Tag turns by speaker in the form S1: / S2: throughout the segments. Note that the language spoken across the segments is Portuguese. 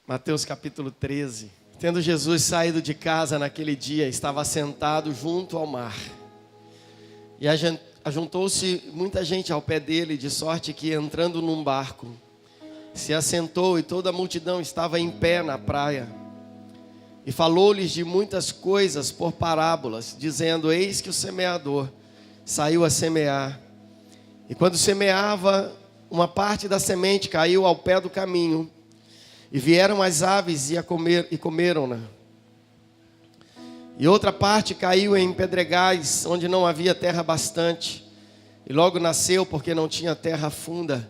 S1: Mateus capítulo 13. Tendo Jesus saído de casa naquele dia, estava sentado junto ao mar. E ajuntou-se muita gente ao pé dele, de sorte que, entrando num barco, se assentou e toda a multidão estava em pé na praia. E falou-lhes de muitas coisas por parábolas, dizendo: eis que o semeador saiu a semear. E quando semeava, uma parte da semente caiu ao pé do caminho. E vieram as aves e comeram-na. E outra parte caiu em pedregais, onde não havia terra bastante. E logo nasceu, porque não tinha terra funda.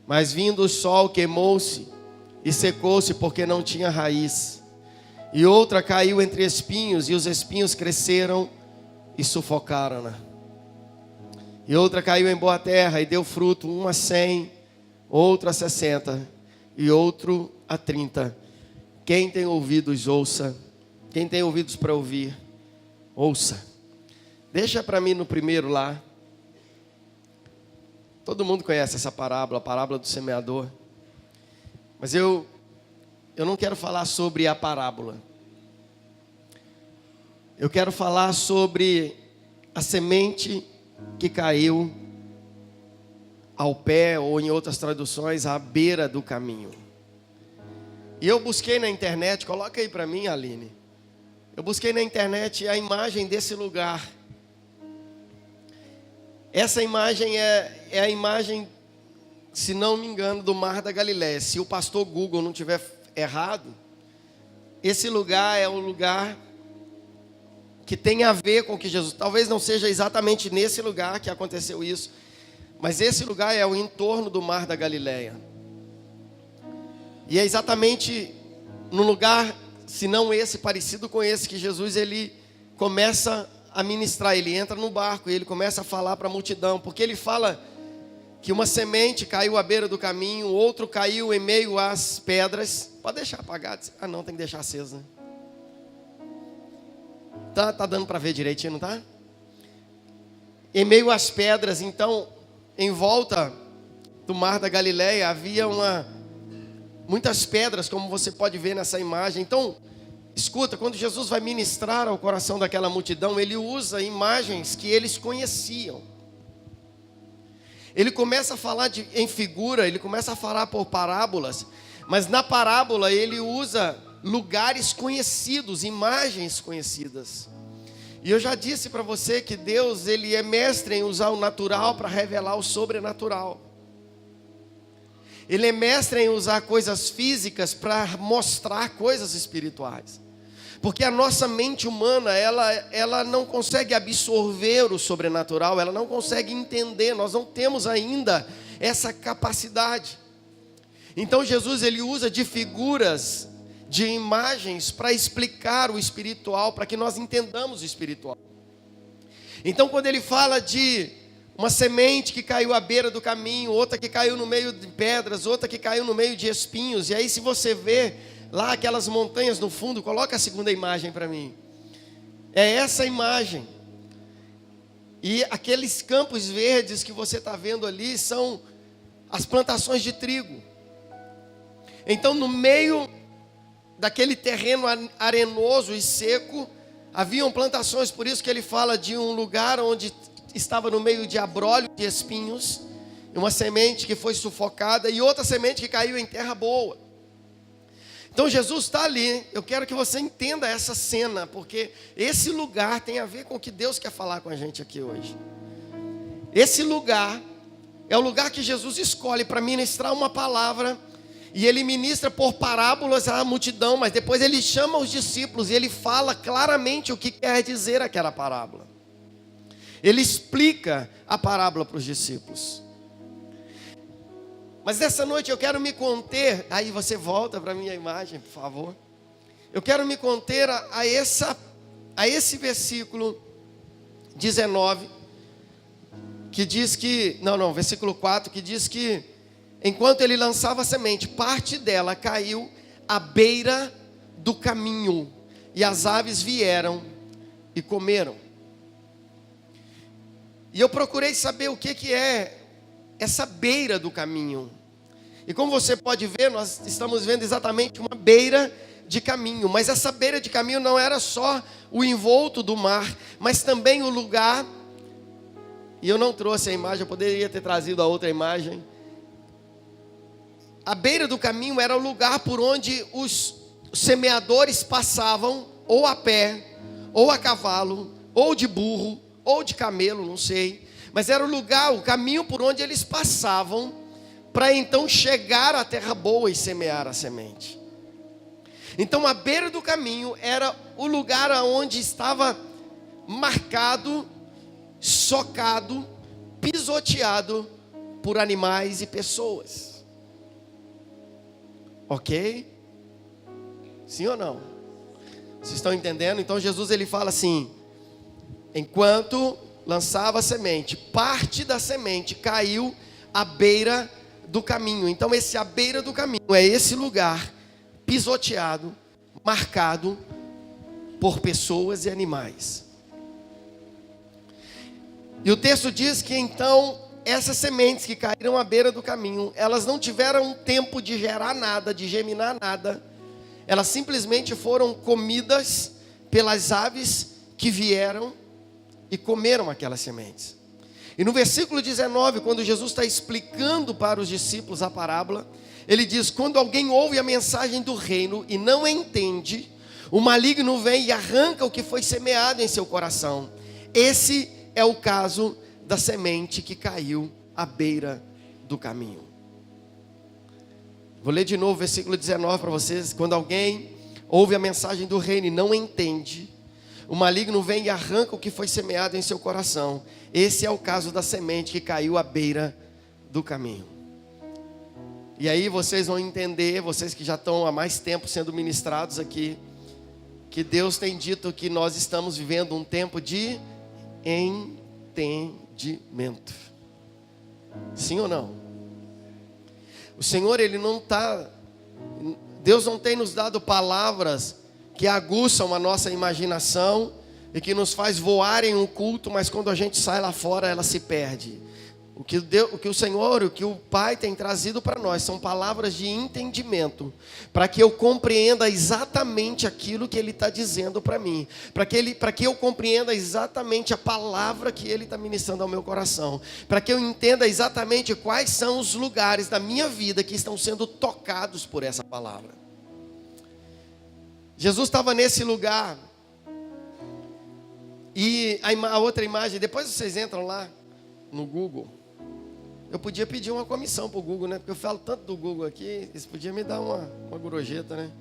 S1: Mas vindo o sol, queimou-se e secou-se, porque não tinha raiz. E outra caiu entre espinhos, e os espinhos cresceram e sufocaram-na. E outra caiu em boa terra, e deu fruto, um a 100, outro a 60, e outro a 30. Quem tem ouvidos, ouça. Quem tem ouvidos para ouvir, ouça. Deixa para mim no primeiro lá. Todo mundo conhece essa parábola, a parábola do semeador. Mas eu não quero falar sobre a parábola. Eu quero falar sobre a semente que caiu ao pé, ou em outras traduções, à beira do caminho. E eu busquei na internet, coloca aí para mim, Aline. Eu busquei na internet a imagem desse lugar. Essa imagem é a imagem, se não me engano, do Mar da Galileia. Se o pastor Google não tiver errado, esse lugar é o lugar que tem a ver com o que Jesus... Talvez não seja exatamente nesse lugar que aconteceu isso, mas esse lugar é o entorno do Mar da Galileia. E é exatamente no lugar, se não esse, parecido com esse, que Jesus ele começa a ministrar. Ele entra no barco e ele começa a falar para a multidão, porque ele fala que uma semente caiu à beira do caminho, outro caiu em meio às pedras. Pode deixar apagado? Ah não, tem que deixar aceso, né? Tá dando para ver direitinho, não tá? Em meio às pedras. Então, em volta do Mar da Galileia havia muitas pedras, como você pode ver nessa imagem. Então, escuta, quando Jesus vai ministrar ao coração daquela multidão, ele usa imagens que eles conheciam. Ele começa a falar em figura, ele começa a falar por parábolas, mas na parábola ele usa lugares conhecidos, imagens conhecidas. E eu já disse para você que Deus ele é mestre em usar o natural para revelar o sobrenatural. Ele é mestre em usar coisas físicas para mostrar coisas espirituais. Porque a nossa mente humana, ela não consegue absorver o sobrenatural, ela não consegue entender, nós não temos ainda essa capacidade. Então Jesus ele usa de figuras, de imagens para explicar o espiritual, para que nós entendamos o espiritual. Então quando ele fala de uma semente que caiu à beira do caminho, outra que caiu no meio de pedras, outra que caiu no meio de espinhos. E aí se você vê lá aquelas montanhas no fundo, coloca a segunda imagem para mim. É essa imagem. E aqueles campos verdes que você está vendo ali são as plantações de trigo. Então no meio daquele terreno arenoso e seco, haviam plantações. Por isso que ele fala de um lugar onde estava no meio de abrolho de espinhos, uma semente que foi sufocada e outra semente que caiu em terra boa. Então Jesus está ali. Eu quero que você entenda essa cena, porque esse lugar tem a ver com o que Deus quer falar com a gente aqui hoje. Esse lugar é o lugar que Jesus escolhe para ministrar uma palavra, e ele ministra por parábolas à multidão, mas depois ele chama os discípulos e ele fala claramente o que quer dizer aquela parábola. Ele explica a parábola para os discípulos. Mas nessa noite eu quero me conter. Aí você volta para a minha imagem, por favor. Eu quero me conter a esse versículo 19, que diz que... versículo 4, que diz que enquanto ele lançava a semente, parte dela caiu à beira do caminho, e as aves vieram e comeram. E eu procurei saber o que é essa beira do caminho. E como você pode ver, nós estamos vendo exatamente uma beira de caminho. Mas essa beira de caminho não era só o envolto do mar, mas também o lugar. E eu não trouxe a imagem, eu poderia ter trazido a outra imagem. A beira do caminho era o lugar por onde os semeadores passavam, ou a pé, ou a cavalo, ou de burro, ou de camelo, não sei. Mas era o lugar, o caminho por onde eles passavam, para então chegar à terra boa e semear a semente. Então a beira do caminho era o lugar onde estava marcado, socado, pisoteado por animais e pessoas. Ok? Sim ou não? Vocês estão entendendo? Então Jesus ele fala assim: enquanto lançava a semente, parte da semente caiu à beira do caminho. Então esse à beira do caminho é esse lugar pisoteado, marcado por pessoas e animais. E o texto diz que então essas sementes que caíram à beira do caminho, elas não tiveram tempo de gerar nada, de germinar nada. Elas simplesmente foram comidas pelas aves que vieram e comeram aquelas sementes. E no versículo 19, quando Jesus está explicando para os discípulos a parábola, ele diz: quando alguém ouve a mensagem do reino e não entende, o maligno vem e arranca o que foi semeado em seu coração. Esse é o caso da semente que caiu à beira do caminho. Vou ler de novo o versículo 19 para vocês. Quando alguém ouve a mensagem do reino e não entende, o maligno vem e arranca o que foi semeado em seu coração. Esse é o caso da semente que caiu à beira do caminho. E aí vocês vão entender, vocês que já estão há mais tempo sendo ministrados aqui, que Deus tem dito que nós estamos vivendo um tempo de entendimento. Sim ou não? O Senhor, Ele não está... Deus não tem nos dado palavras que aguçam a nossa imaginação e que nos faz voar em um culto, mas quando a gente sai lá fora, ela se perde. O que o Senhor, o que o Pai tem trazido para nós são palavras de entendimento, para que eu compreenda exatamente aquilo que Ele está dizendo para mim, para que eu compreenda exatamente a palavra que Ele está ministrando ao meu coração, para que eu entenda exatamente quais são os lugares da minha vida que estão sendo tocados por essa palavra. Jesus estava nesse lugar, e a outra imagem, depois vocês entram lá no Google. Eu podia pedir uma comissão para o Google, né? Porque eu falo tanto do Google aqui, eles podiam me dar uma gorjeta, né?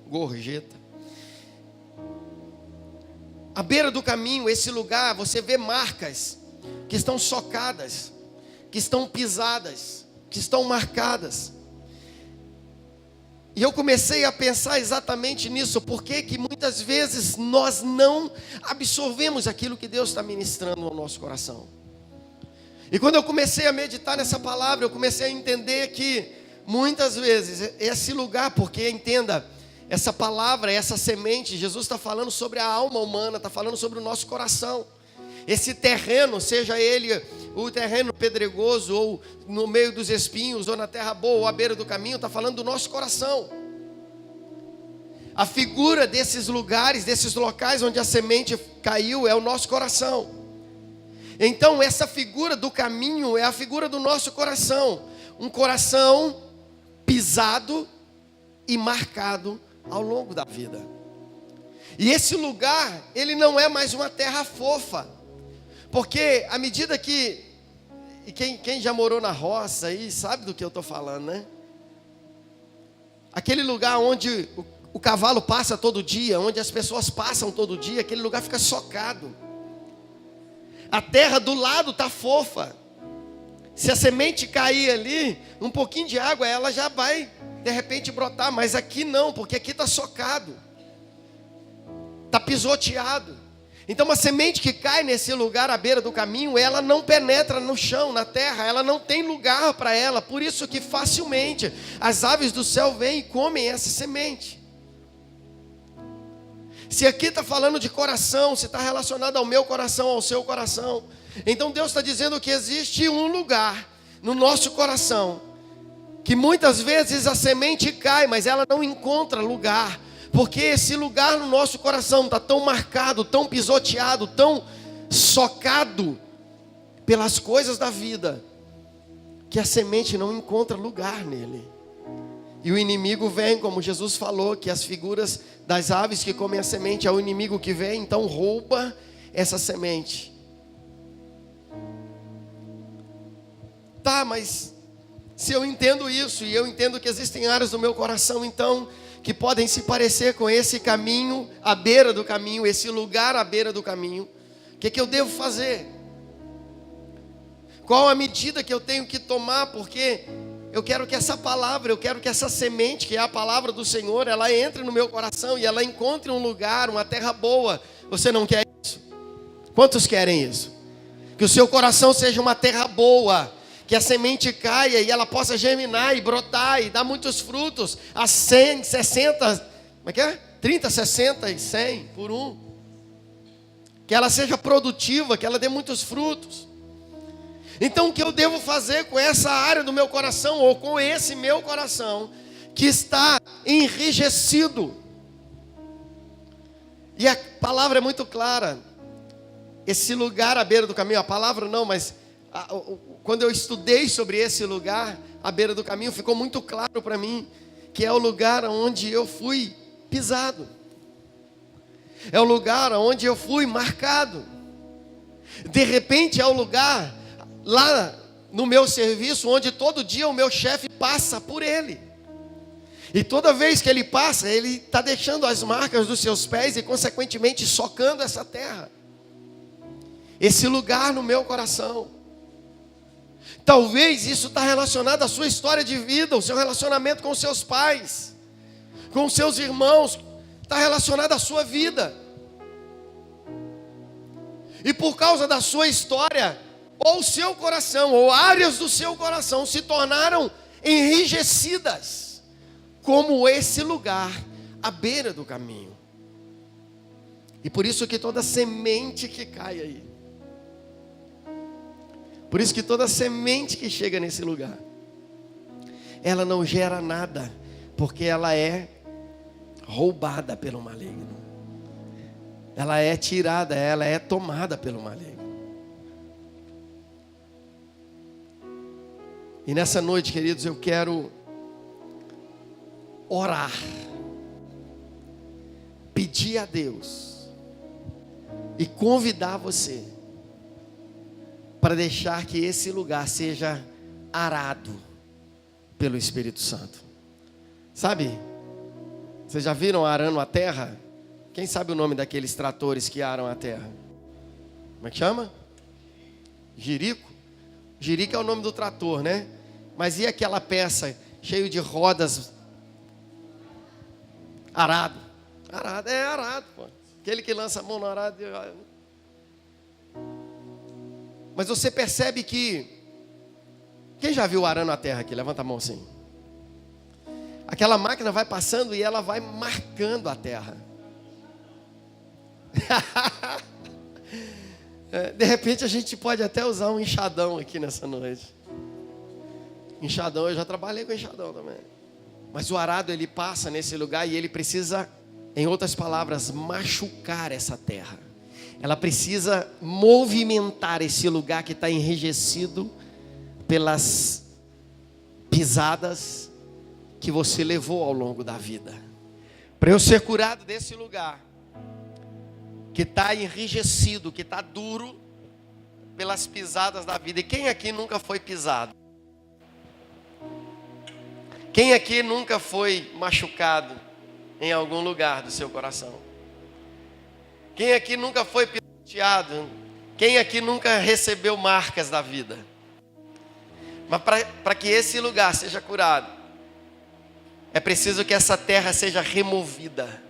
S1: Gorjeta. À beira do caminho, esse lugar, você vê marcas que estão socadas, que estão pisadas, que estão marcadas. E eu comecei a pensar exatamente nisso, porque que muitas vezes nós não absorvemos aquilo que Deus está ministrando no nosso coração. E quando eu comecei a meditar nessa palavra, eu comecei a entender que muitas vezes esse lugar, porque entenda, essa palavra, essa semente, Jesus está falando sobre a alma humana, está falando sobre o nosso coração. Esse terreno, seja ele o terreno pedregoso, ou no meio dos espinhos, ou na terra boa, ou à beira do caminho, está falando do nosso coração. A figura desses lugares, desses locais onde a semente caiu, é o nosso coração. Então essa figura do caminho é a figura do nosso coração. Um coração pisado e marcado ao longo da vida. E esse lugar, ele não é mais uma terra fofa. Porque à medida que... E quem já morou na roça aí sabe do que eu estou falando, né? Aquele lugar onde o cavalo passa todo dia, onde as pessoas passam todo dia, aquele lugar fica socado. A terra do lado está fofa. Se a semente cair ali, um pouquinho de água, ela já vai de repente brotar. Mas aqui não, porque aqui está socado, está pisoteado. Então uma semente que cai nesse lugar à beira do caminho, ela não penetra no chão, na terra, ela não tem lugar para ela. Por isso que facilmente as aves do céu vêm e comem essa semente. Se aqui está falando de coração, se está relacionado ao meu coração, ao seu coração, então Deus está dizendo que existe um lugar no nosso coração que muitas vezes a semente cai, mas ela não encontra lugar, porque esse lugar no nosso coração está tão marcado, tão pisoteado, tão socado pelas coisas da vida, que a semente não encontra lugar nele. E o inimigo vem, como Jesus falou, que as figuras das aves que comem a semente é o inimigo que vem, então rouba essa semente. Tá, mas se eu entendo isso, e eu entendo que existem áreas do meu coração, então, que podem se parecer com esse caminho, à beira do caminho, esse lugar à beira do caminho, o que eu devo fazer? Qual a medida que eu tenho que tomar? Porque eu quero que essa palavra, eu quero que essa semente, que é a palavra do Senhor, ela entre no meu coração e ela encontre um lugar, uma terra boa. Você não quer isso? Quantos querem isso? Que o seu coração seja uma terra boa, que a semente caia e ela possa germinar e brotar e dar muitos frutos, a 100, 60, como é que é? 30, 60 e 100 por um. Que ela seja produtiva, que ela dê muitos frutos. Então o que eu devo fazer com essa área do meu coração, ou com esse meu coração, que está enrijecido? E a palavra é muito clara. Esse lugar à beira do caminho, a palavra não, mas quando eu estudei sobre esse lugar à beira do caminho, ficou muito claro para mim, que é o lugar onde eu fui pisado. É o lugar onde eu fui marcado. De repente é o lugar lá no meu serviço, onde todo dia o meu chefe passa por ele. E toda vez que ele passa, ele está deixando as marcas dos seus pés e consequentemente socando essa terra. Esse lugar no meu coração. Talvez isso está relacionado à sua história de vida, o seu relacionamento com seus pais, com seus irmãos, está relacionado à sua vida. E por causa da sua história, ou seu coração, ou áreas do seu coração se tornaram enrijecidas, como esse lugar à beira do caminho. E por isso que toda semente que cai aí, por isso que toda semente que chega nesse lugar, ela não gera nada, porque ela é roubada pelo maligno. Ela é tirada, ela é tomada pelo maligno. E nessa noite, queridos, eu quero orar, pedir a Deus e convidar você para deixar que esse lugar seja arado pelo Espírito Santo. Sabe, vocês já viram arando a terra? Quem sabe o nome daqueles tratores que aram a terra? Como é que chama? Jirico? Jirico é o nome do trator, né? Mas e aquela peça cheia de rodas? Arado. Arado, é arado, pô. Aquele que lança a mão no arado. Mas você percebe que... Quem já viu arando a terra aqui? Levanta a mão assim. Aquela máquina vai passando e ela vai marcando a terra. De repente a gente pode até usar um enxadão aqui nessa noite. Enxadão, eu já trabalhei com enxadão também. Mas o arado, ele passa nesse lugar e ele precisa, em outras palavras, machucar essa terra. Ela precisa movimentar esse lugar que está enrijecido pelas pisadas que você levou ao longo da vida. Para eu ser curado desse lugar que está enrijecido, que está duro pelas pisadas da vida. E quem aqui nunca foi pisado? Quem aqui nunca foi machucado em algum lugar do seu coração? Quem aqui nunca foi pisoteado? Quem aqui nunca recebeu marcas da vida? Mas para que esse lugar seja curado, é preciso que essa terra seja removida.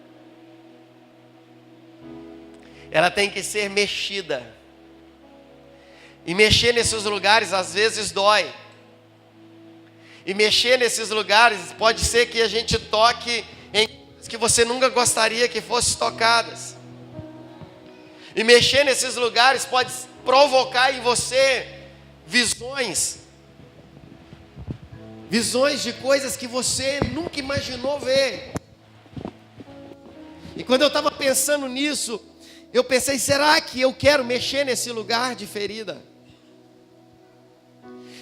S1: Ela tem que ser mexida. E mexer nesses lugares às vezes dói. E mexer nesses lugares pode ser que a gente toque em coisas que você nunca gostaria que fossem tocadas. E mexer nesses lugares pode provocar em você visões Visões de coisas que você nunca imaginou ver. E quando eu estava pensando nisso, eu pensei, será que eu quero mexer nesse lugar de ferida?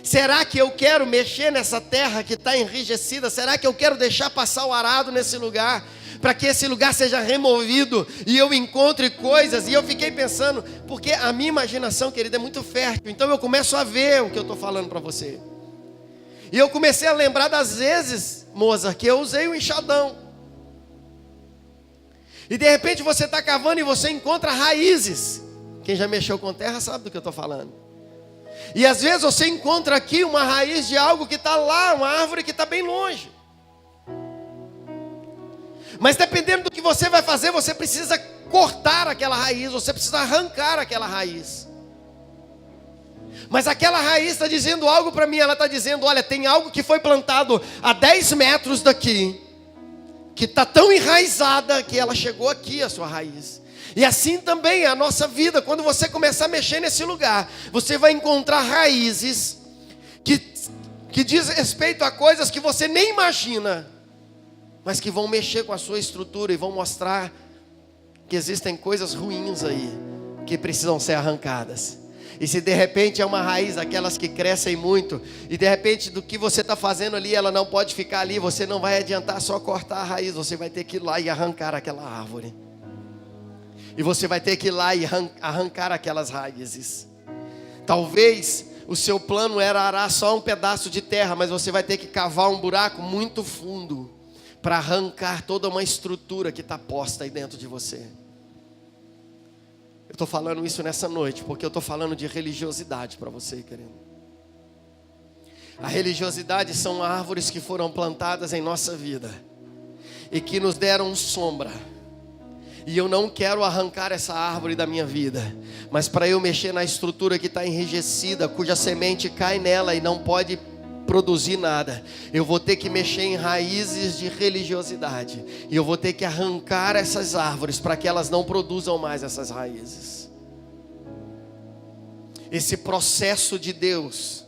S1: Será que eu quero mexer nessa terra que está enrijecida? Será que eu quero deixar passar o arado nesse lugar? Para que esse lugar seja removido e eu encontre coisas. E eu fiquei pensando, porque a minha imaginação, querida, é muito fértil. Então eu começo a ver o que eu estou falando para você. E eu comecei a lembrar das vezes, moça, que eu usei o enxadão. E de repente você está cavando e você encontra raízes. Quem já mexeu com terra sabe do que eu estou falando. E às vezes você encontra aqui uma raiz de algo que está lá, uma árvore que está bem longe. Mas dependendo do que você vai fazer, você precisa cortar aquela raiz, você precisa arrancar aquela raiz. Mas aquela raiz está dizendo algo para mim, ela está dizendo, olha, tem algo que foi plantado a 10 metros daqui, que está tão enraizada que ela chegou aqui, a sua raiz. E assim também é a nossa vida. Quando você começar a mexer nesse lugar, você vai encontrar raízes que diz respeito a coisas que você nem imagina, mas que vão mexer com a sua estrutura e vão mostrar que existem coisas ruins aí, que precisam ser arrancadas. E se de repente é uma raiz daquelas que crescem muito, e de repente do que você está fazendo ali, ela não pode ficar ali, você não vai adiantar só cortar a raiz, você vai ter que ir lá e arrancar aquela árvore. E você vai ter que ir lá e arrancar aquelas raízes. Talvez o seu plano era arar só um pedaço de terra, mas você vai ter que cavar um buraco muito fundo para arrancar toda uma estrutura que está posta aí dentro de você. Eu estou falando isso nessa noite, porque eu estou falando de religiosidade para você, querido. A religiosidade são árvores que foram plantadas em nossa vida e que nos deram sombra. E eu não quero arrancar essa árvore da minha vida, mas para eu mexer na estrutura que está enrijecida, cuja semente cai nela e não pode produzir nada, eu vou ter que mexer em raízes de religiosidade, e eu vou ter que arrancar essas árvores para que elas não produzam mais essas raízes. Esse processo de Deus,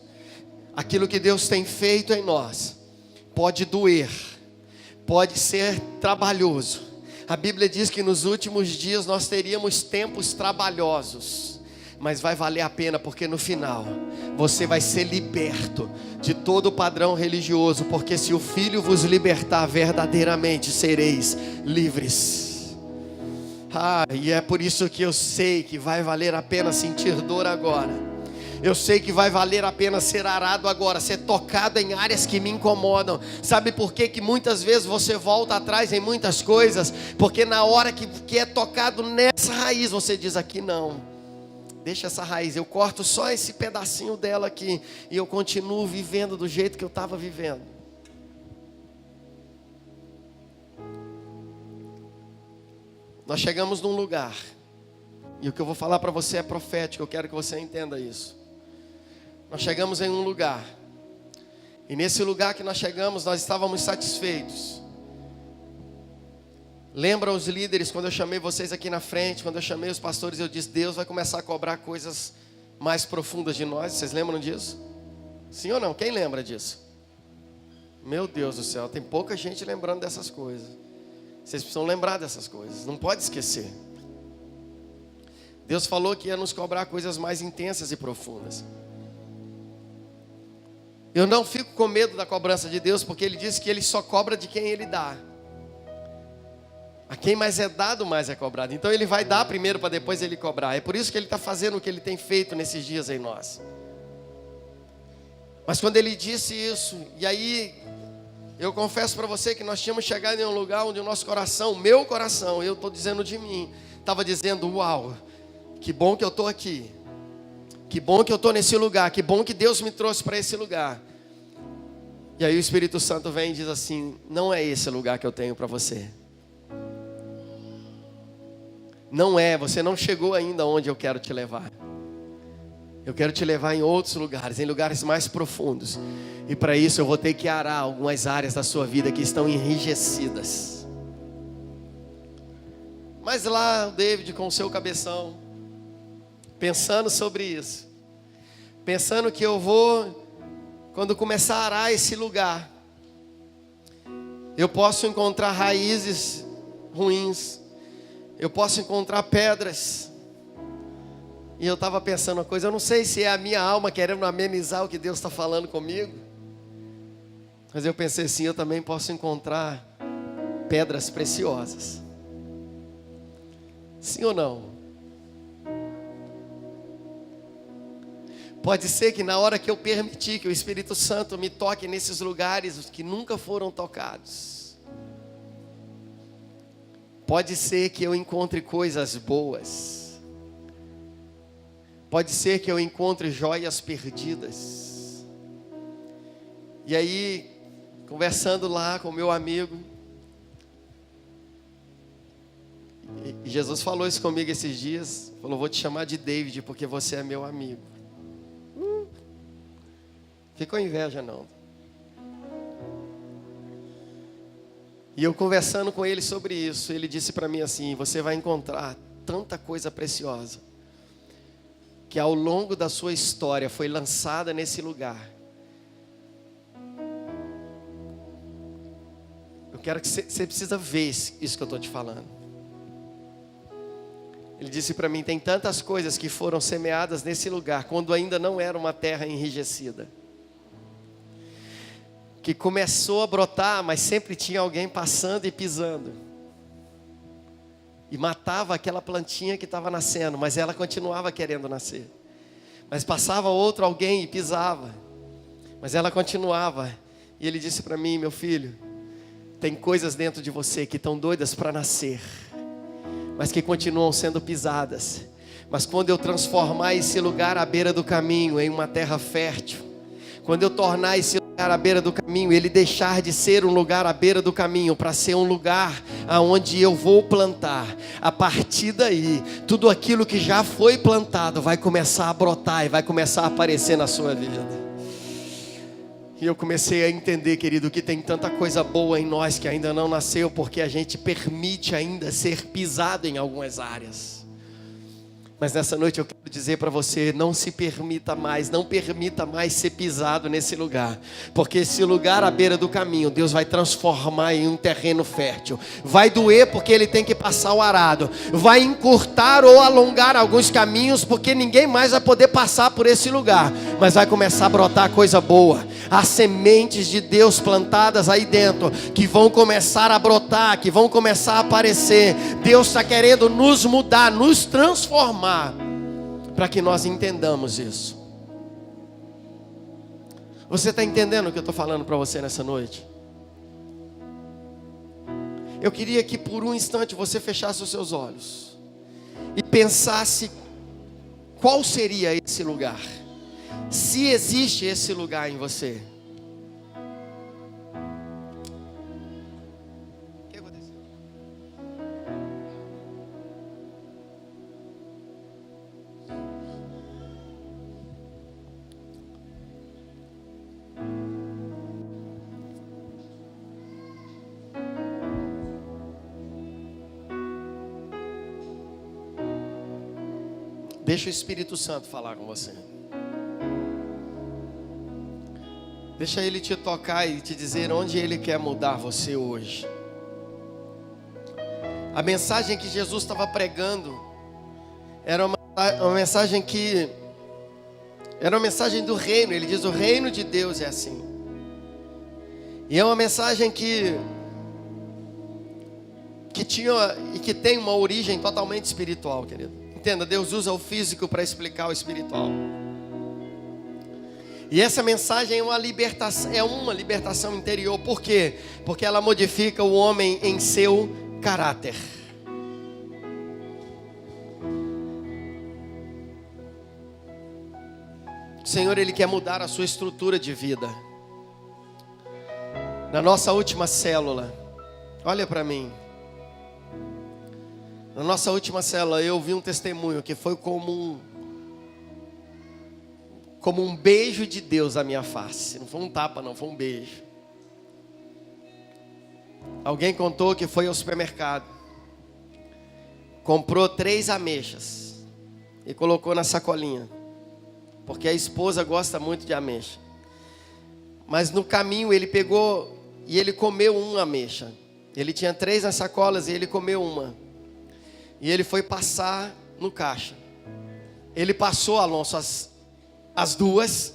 S1: aquilo que Deus tem feito em nós, pode doer, pode ser trabalhoso. A Bíblia diz que nos últimos dias nós teríamos tempos trabalhosos, mas vai valer a pena, porque no final você vai ser liberto de todo o padrão religioso, porque se o Filho vos libertar, verdadeiramente sereis livres. E é por isso que eu sei que vai valer a pena sentir dor agora. Eu sei que vai valer a pena ser arado agora, ser tocado em áreas que me incomodam. Sabe por que muitas vezes você volta atrás em muitas coisas? Porque na hora que é tocado nessa raiz, você diz, aqui não, deixa essa raiz, eu corto só esse pedacinho dela aqui, e eu continuo vivendo do jeito que eu estava vivendo. Nós chegamos num lugar, e o que eu vou falar para você é profético, eu quero que você entenda isso. Nós chegamos em um lugar, e nesse lugar que nós chegamos, nós estávamos satisfeitos. Lembra os líderes, quando eu chamei vocês aqui na frente, quando eu chamei os pastores, eu disse, Deus vai começar a cobrar coisas mais profundas de nós. Vocês lembram disso? Sim ou não? Quem lembra disso? Meu Deus do céu, tem pouca gente lembrando dessas coisas. Vocês precisam lembrar dessas coisas, não pode esquecer. Deus falou que ia nos cobrar coisas mais intensas e profundas. Eu não fico com medo da cobrança de Deus, porque Ele disse que Ele só cobra de quem Ele dá. A quem mais é dado, mais é cobrado. Então Ele vai dar primeiro para depois Ele cobrar. É por isso que Ele está fazendo o que Ele tem feito nesses dias em nós. Mas quando Ele disse isso, e aí eu confesso para você que nós tínhamos chegado em um lugar onde o nosso coração, o meu coração, eu estou dizendo de mim, estava dizendo, uau, que bom que eu estou aqui. Que bom que eu estou nesse lugar, que bom que Deus me trouxe para esse lugar. E aí o Espírito Santo vem e diz assim, não é esse lugar que eu tenho para você. Não é, você não chegou ainda onde eu quero te levar. Eu quero te levar em outros lugares, em lugares mais profundos. E para isso eu vou ter que arar algumas áreas da sua vida que estão enrijecidas. Mas lá o David com o seu cabeção, pensando sobre isso, pensando que eu vou quando começar a arar esse lugar, eu posso encontrar raízes ruins, eu posso encontrar pedras. E eu estava pensando uma coisa, eu não sei se é a minha alma querendo amenizar o que Deus está falando comigo, mas eu pensei assim, eu também posso encontrar pedras preciosas. Sim ou não? Pode ser que na hora que eu permitir que o Espírito Santo me toque nesses lugares que nunca foram tocados, pode ser que eu encontre coisas boas, pode ser que eu encontre joias perdidas. E aí, conversando lá com o meu amigo, e Jesus falou isso comigo esses dias, falou, vou te chamar de David, porque você é meu amigo. Ficou inveja não. E eu conversando com ele sobre isso, ele disse para mim assim, você vai encontrar tanta coisa preciosa, que ao longo da sua história foi lançada nesse lugar. Eu quero que você precisa ver isso que eu estou te falando. Ele disse para mim, tem tantas coisas que foram semeadas nesse lugar, quando ainda não era uma terra enrijecida, que começou a brotar, mas sempre tinha alguém passando e pisando, e matava aquela plantinha que estava nascendo, mas ela continuava querendo nascer. Mas passava outro alguém e pisava, mas ela continuava. E ele disse para mim, meu filho, tem coisas dentro de você que estão doidas para nascer, mas que continuam sendo pisadas. Mas quando eu transformar esse lugar à beira do caminho em uma terra fértil, quando eu tornar esse lugar à beira do caminho, ele deixar de ser um lugar à beira do caminho para ser um lugar aonde eu vou plantar, a partir daí, tudo aquilo que já foi plantado vai começar a brotar e vai começar a aparecer na sua vida. E eu comecei a entender, querido, que tem tanta coisa boa em nós que ainda não nasceu, porque a gente permite ainda ser pisado em algumas áreas. Mas nessa noite eu quero dizer para você, não se permita mais, não permita mais ser pisado nesse lugar, porque esse lugar à beira do caminho, Deus vai transformar em um terreno fértil. Vai doer porque ele tem que passar o arado, vai encurtar ou alongar alguns caminhos, porque ninguém mais vai poder passar por esse lugar, mas vai começar a brotar coisa boa. Há sementes de Deus plantadas aí dentro, que vão começar a brotar, que vão começar a aparecer. Deus está querendo nos mudar, nos transformar, para que nós entendamos isso. Você está entendendo o que eu estou falando para você nessa noite? Eu queria que por um instante você fechasse os seus olhos e pensasse qual seria esse lugar, se existe esse lugar em você. O que aconteceu? Deixa o Espírito Santo falar com você. Deixa Ele te tocar e te dizer onde Ele quer mudar você hoje. A mensagem que Jesus estava pregando era uma mensagem que era uma mensagem do reino. Ele diz, o reino de Deus é assim. E é uma mensagem que tinha e que tem uma origem totalmente espiritual, querido. Entenda, Deus usa o físico para explicar o espiritual. E essa mensagem é uma libertação interior. Por quê? Porque ela modifica o homem em seu caráter. O Senhor, Ele quer mudar a sua estrutura de vida. Na nossa última célula, olha para mim. Na nossa última célula eu vi um testemunho que foi como um beijo de Deus à minha face. Não foi um tapa não, foi um beijo. Alguém contou que foi ao supermercado, comprou 3 ameixas e colocou na sacolinha, porque a esposa gosta muito de ameixa. Mas no caminho ele pegou e ele comeu uma ameixa. Ele tinha 3 nas sacolas e ele comeu uma. E ele foi passar no caixa. Ele passou, Alonso, as 2.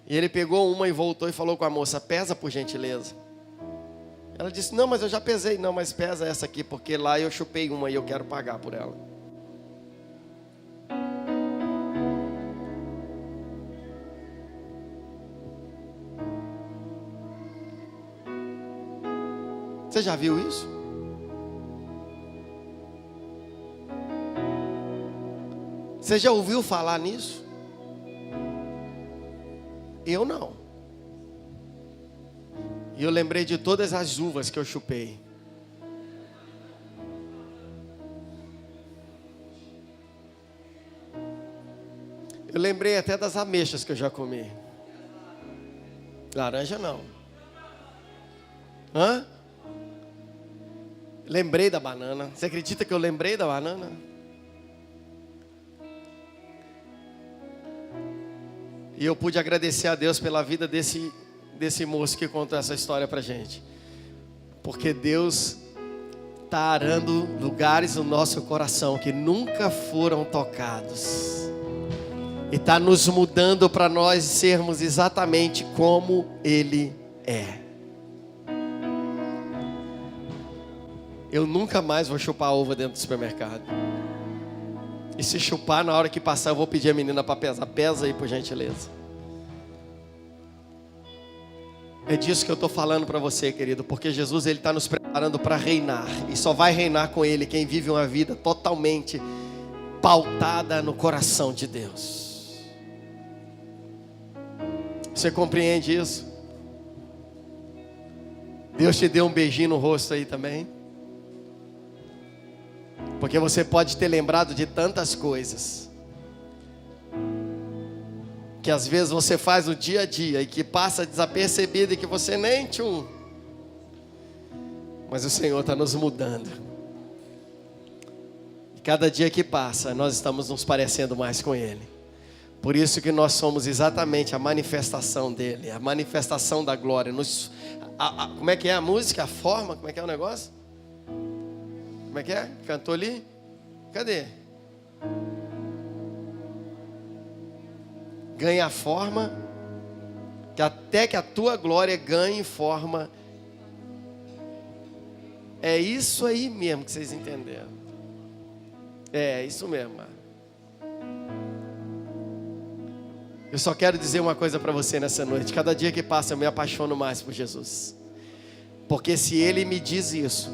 S1: E ele pegou uma e voltou e falou com a moça: pesa por gentileza. Ela disse: não, mas eu já pesei. Não, mas pesa essa aqui, porque lá eu chupei uma e eu quero pagar por ela. Você já viu isso? Você já ouviu falar nisso? Eu não. E eu lembrei de todas as uvas que eu chupei. Eu lembrei até das ameixas que eu já comi. Laranja não. Hã? Lembrei da banana. Você acredita que eu lembrei da banana? E eu pude agradecer a Deus pela vida desse moço que contou essa história pra gente. Porque Deus está arando lugares no nosso coração que nunca foram tocados. E está nos mudando para nós sermos exatamente como Ele é. Eu nunca mais vou chupar uva dentro do supermercado. E se chupar, na hora que passar, eu vou pedir a menina para pesar. Pesa aí, por gentileza. É disso que eu estou falando para você, querido. Porque Jesus, Ele está nos preparando para reinar. E só vai reinar com Ele quem vive uma vida totalmente pautada no coração de Deus. Você compreende isso? Deus te deu um beijinho no rosto aí também. Porque você pode ter lembrado de tantas coisas que às vezes você faz no dia a dia e que passa desapercebido e que você nem tchum. Mas o Senhor está nos mudando. E cada dia que passa, nós estamos nos parecendo mais com Ele. Por isso que nós somos exatamente a manifestação dEle, a manifestação da glória. Como é que é a música? A forma? Como é que é o negócio? Como é que é? Cantou ali? Cadê? Ganha forma, que até que a tua glória ganhe forma. É isso aí mesmo que vocês entenderam. É isso mesmo. Eu só quero dizer uma coisa para você nessa noite. Cada dia que passa eu me apaixono mais por Jesus. Porque se Ele me diz isso,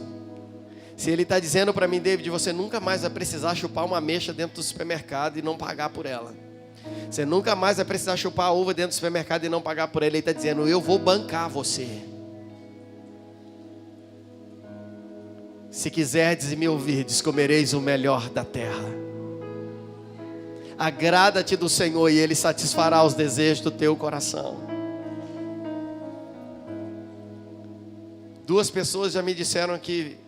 S1: se Ele está dizendo para mim: David, você nunca mais vai precisar chupar uma ameixa dentro do supermercado e não pagar por ela. Você nunca mais vai precisar chupar a uva dentro do supermercado e não pagar por ela. Ele está dizendo: eu vou bancar você. Se quiserdes e me ouvirdes, comereis o melhor da terra. Agrada-te do Senhor e Ele satisfará os desejos do teu coração. 2 pessoas já me disseram que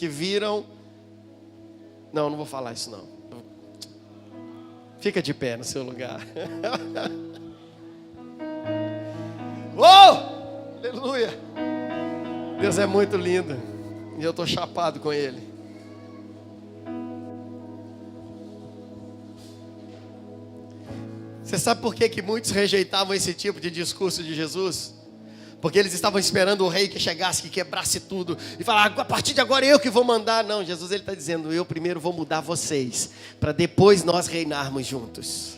S1: viram. Não vou falar isso não. Fica de pé no seu lugar. Oh! Aleluia! Deus é muito lindo. E eu estou chapado com Ele. Você sabe por que muitos rejeitavam esse tipo de discurso de Jesus? Porque eles estavam esperando o rei que chegasse, que quebrasse tudo e falar: a partir de agora eu que vou mandar. Não, Jesus, Ele está dizendo: eu primeiro vou mudar vocês, para depois nós reinarmos juntos.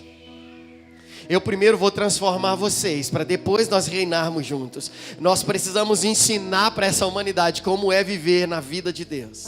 S1: Eu primeiro vou transformar vocês, para depois nós reinarmos juntos. Nós precisamos ensinar para essa humanidade como é viver na vida de Deus.